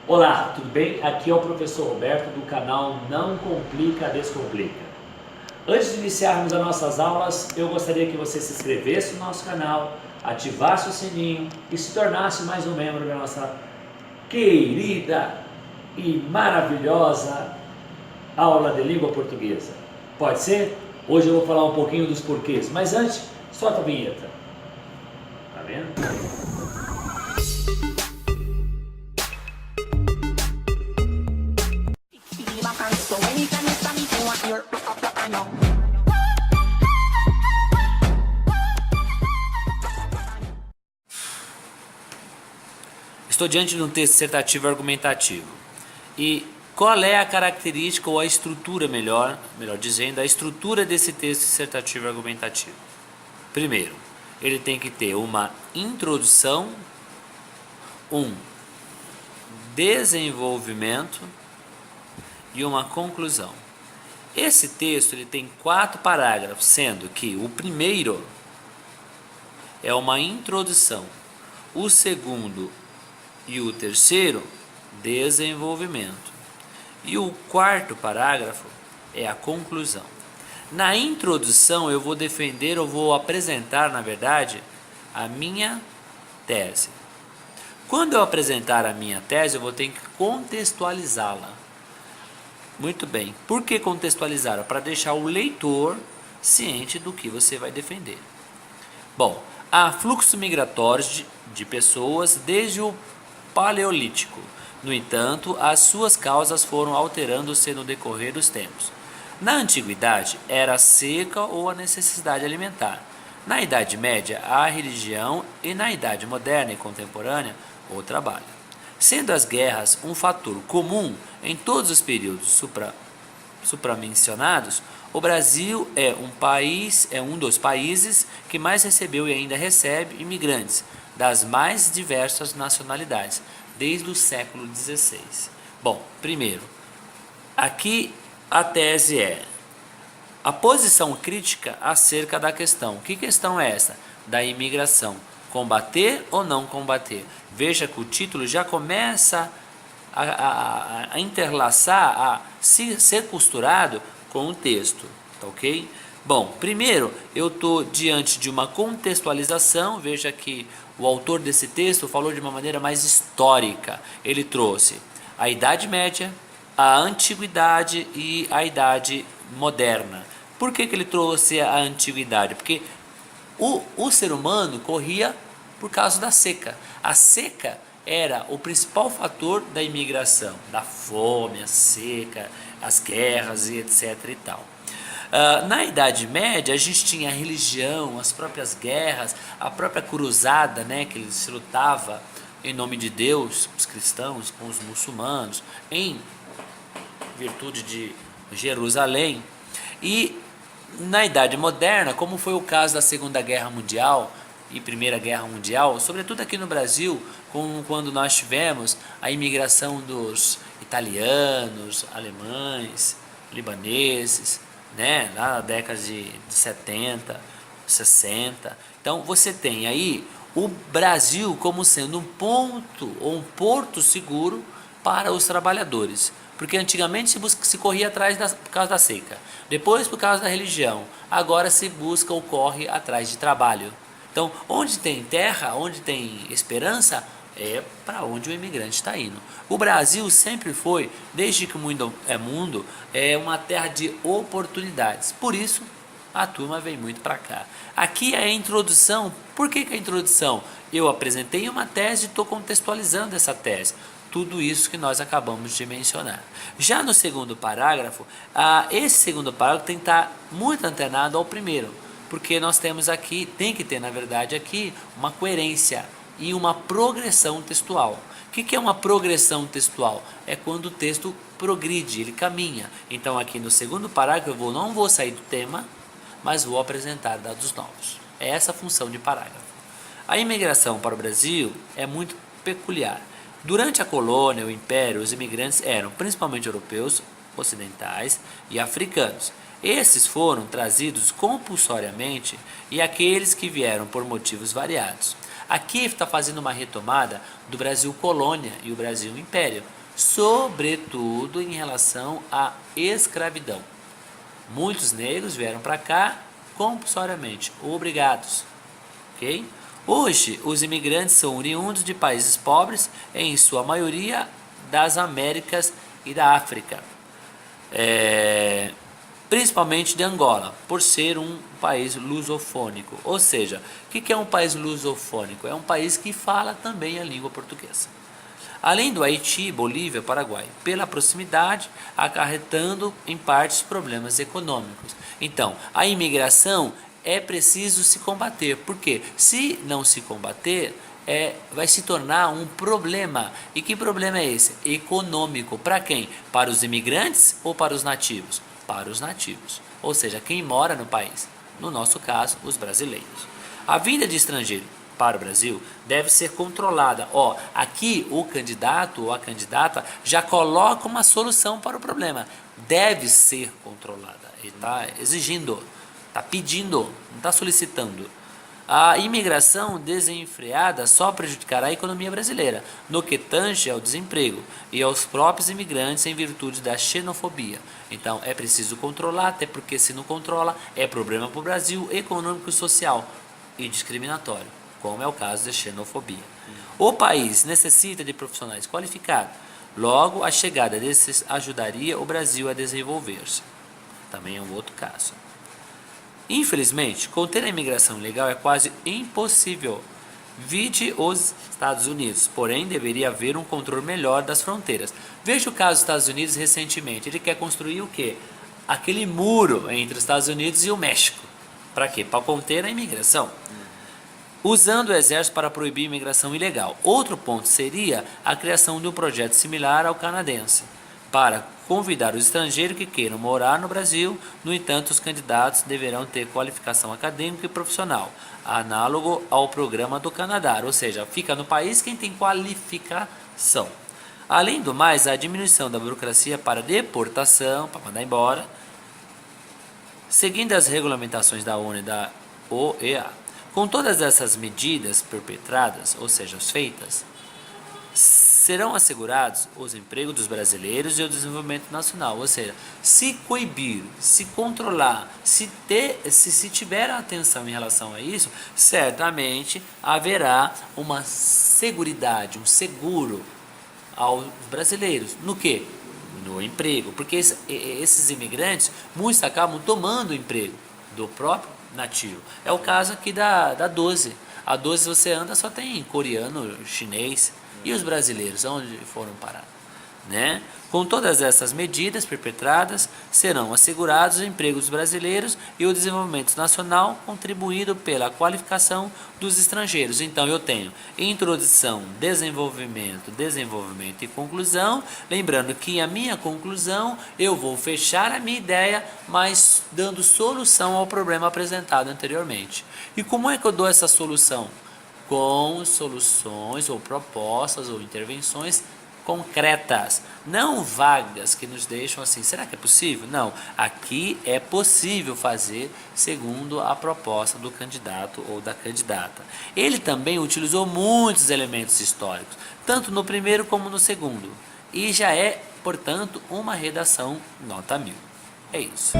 Olá, tudo bem? Aqui é o professor Roberto do canal Não Complica, Descomplica. Antes de iniciarmos as nossas aulas, eu gostaria que você se inscrevesse no nosso canal, ativasse o sininho e se tornasse mais um membro da nossa querida e maravilhosa aula de língua portuguesa. Pode ser? Hoje eu vou falar um pouquinho dos porquês, mas antes, solta a vinheta. Tá vendo? Estou diante de um texto dissertativo argumentativo. E qual é a característica ou a estrutura, melhor dizendo, a estrutura desse texto dissertativo argumentativo? Primeiro, ele tem que ter uma introdução, um desenvolvimento e uma conclusão. Esse texto ele tem 4 parágrafos, sendo que o primeiro é uma introdução, o segundo e o terceiro, desenvolvimento, e o quarto parágrafo é a conclusão. Na introdução eu vou defender, eu vou apresentar, na verdade, a minha tese. Quando eu apresentar a minha tese, eu vou ter que contextualizá-la. Muito bem. Por que contextualizá-la? Para deixar o leitor ciente do que você vai defender. Bom, há fluxos migratórios de pessoas desde o Paleolítico. No entanto, as suas causas foram alterando-se no decorrer dos tempos. Na antiguidade, era a seca ou a necessidade alimentar. Na Idade Média, a religião e na Idade Moderna e Contemporânea, o trabalho. Sendo as guerras um fator comum em todos os períodos supramencionados, o Brasil é um dos países que mais recebeu e ainda recebe imigrantes das mais diversas nacionalidades, desde o século XVI. Bom, primeiro, aqui a tese é a posição crítica acerca da questão. Que questão é essa? Da imigração. Combater ou não combater? Veja que o título já começa a interlaçar, a ser costurado com o texto, tá ok? Bom, primeiro eu estou diante de uma contextualização. Veja que o autor desse texto falou de uma maneira mais histórica. Ele trouxe a Idade Média, a Antiguidade e a Idade Moderna. Por que ele trouxe a Antiguidade? Porque o ser humano corria por causa da seca. A seca era o principal fator da imigração, da fome, a seca, as guerras e etc. e tal. Na Idade Média, a gente tinha a religião, as próprias guerras, a própria cruzada, né, que se lutava em nome de Deus, os cristãos com os muçulmanos, em virtude de Jerusalém. E na Idade Moderna, como foi o caso da Segunda Guerra Mundial e Primeira Guerra Mundial, sobretudo aqui no Brasil, quando nós tivemos a imigração dos italianos, alemães, libaneses, né, lá na década de 70, 60. Então você tem aí o Brasil como sendo um ponto ou um porto seguro para os trabalhadores. Porque antigamente se corria atrás por causa da seca, depois por causa da religião, agora se busca ou corre atrás de trabalho. Então, onde tem terra, onde tem esperança, é para onde o imigrante está indo. O Brasil sempre foi, desde que o mundo, é uma terra de oportunidades. Por isso, a turma vem muito para cá. Aqui é a introdução. Por que a introdução? Eu apresentei uma tese e estou contextualizando essa tese. Tudo isso que nós acabamos de mencionar. Já no segundo parágrafo, esse segundo parágrafo tem que estar muito antenado ao primeiro, porque nós temos aqui, tem que ter na verdade aqui, uma coerência e uma progressão textual. O que é uma progressão textual? É quando o texto progride, ele caminha. Então aqui no segundo parágrafo eu não vou sair do tema, mas vou apresentar dados novos. É essa a função de parágrafo. A imigração para o Brasil é muito peculiar. Durante a colônia, o império, os imigrantes eram principalmente europeus, ocidentais e africanos. Esses foram trazidos compulsoriamente e aqueles que vieram por motivos variados. Aqui está fazendo uma retomada do Brasil colônia e o Brasil império, sobretudo em relação à escravidão. Muitos negros vieram para cá compulsoriamente, obrigados. Ok? Hoje, os imigrantes são oriundos de países pobres, em sua maioria das Américas e da África, principalmente de Angola, por ser um país lusofônico. Ou seja, o que é um país lusofônico? É um país que fala também a língua portuguesa. Além do Haiti, Bolívia, Paraguai, pela proximidade, acarretando em partes problemas econômicos. Então, a imigração é preciso se combater, porque se não se combater, vai se tornar um problema. E que problema é esse? Econômico. Para quem? Para os imigrantes ou para os nativos? Para os nativos, ou seja, quem mora no país. No nosso caso, os brasileiros. A vinda de estrangeiro para o Brasil deve ser controlada. Aqui o candidato ou a candidata já coloca uma solução para o problema. Deve ser controlada. Ele está exigindo, está pedindo, não está solicitando. A imigração desenfreada só prejudicará a economia brasileira, no que tange ao desemprego e aos próprios imigrantes em virtude da xenofobia. Então é preciso controlar, até porque se não controla é problema para o Brasil, econômico, social e discriminatório, como é o caso da xenofobia. O país necessita de profissionais qualificados, logo a chegada desses ajudaria o Brasil a desenvolver-se. Também é um outro caso. Infelizmente, conter a imigração ilegal é quase impossível. Vide os Estados Unidos, porém deveria haver um controle melhor das fronteiras. Veja o caso dos Estados Unidos recentemente. Ele quer construir o quê? Aquele muro entre os Estados Unidos e o México. Para quê? Para conter a imigração. Usando o exército para proibir a imigração ilegal. Outro ponto seria a criação de um projeto similar ao canadense, para convidar os estrangeiros que queiram morar no Brasil. No entanto, os candidatos deverão ter qualificação acadêmica e profissional, análogo ao programa do Canadá, ou seja, fica no país quem tem qualificação. Além do mais, a diminuição da burocracia para deportação, para mandar embora, seguindo as regulamentações da ONU e da OEA. Com todas essas medidas perpetradas, ou seja, feitas, serão assegurados os empregos dos brasileiros e o desenvolvimento nacional. Ou seja, se coibir, se controlar, se tiver atenção em relação a isso, certamente haverá uma seguridade, um seguro aos brasileiros. No quê? No emprego. Porque esses imigrantes, muitos acabam tomando o emprego do próprio nativo. É o caso aqui da 12. A 12, você anda, só tem coreano, chinês. E os brasileiros, onde foram parar? Né? Com todas essas medidas perpetradas, serão assegurados os empregos brasileiros e o desenvolvimento nacional, contribuído pela qualificação dos estrangeiros. Então eu tenho introdução, desenvolvimento e conclusão. Lembrando que a minha conclusão, eu vou fechar a minha ideia, mas dando solução ao problema apresentado anteriormente. E como é que eu dou essa solução? Com soluções ou propostas ou intervenções concretas, não vagas que nos deixam assim, será que é possível? Não, aqui é possível fazer segundo a proposta do candidato ou da candidata. Ele também utilizou muitos elementos históricos, tanto no primeiro como no segundo, e já é, portanto, uma redação nota 1000. É isso.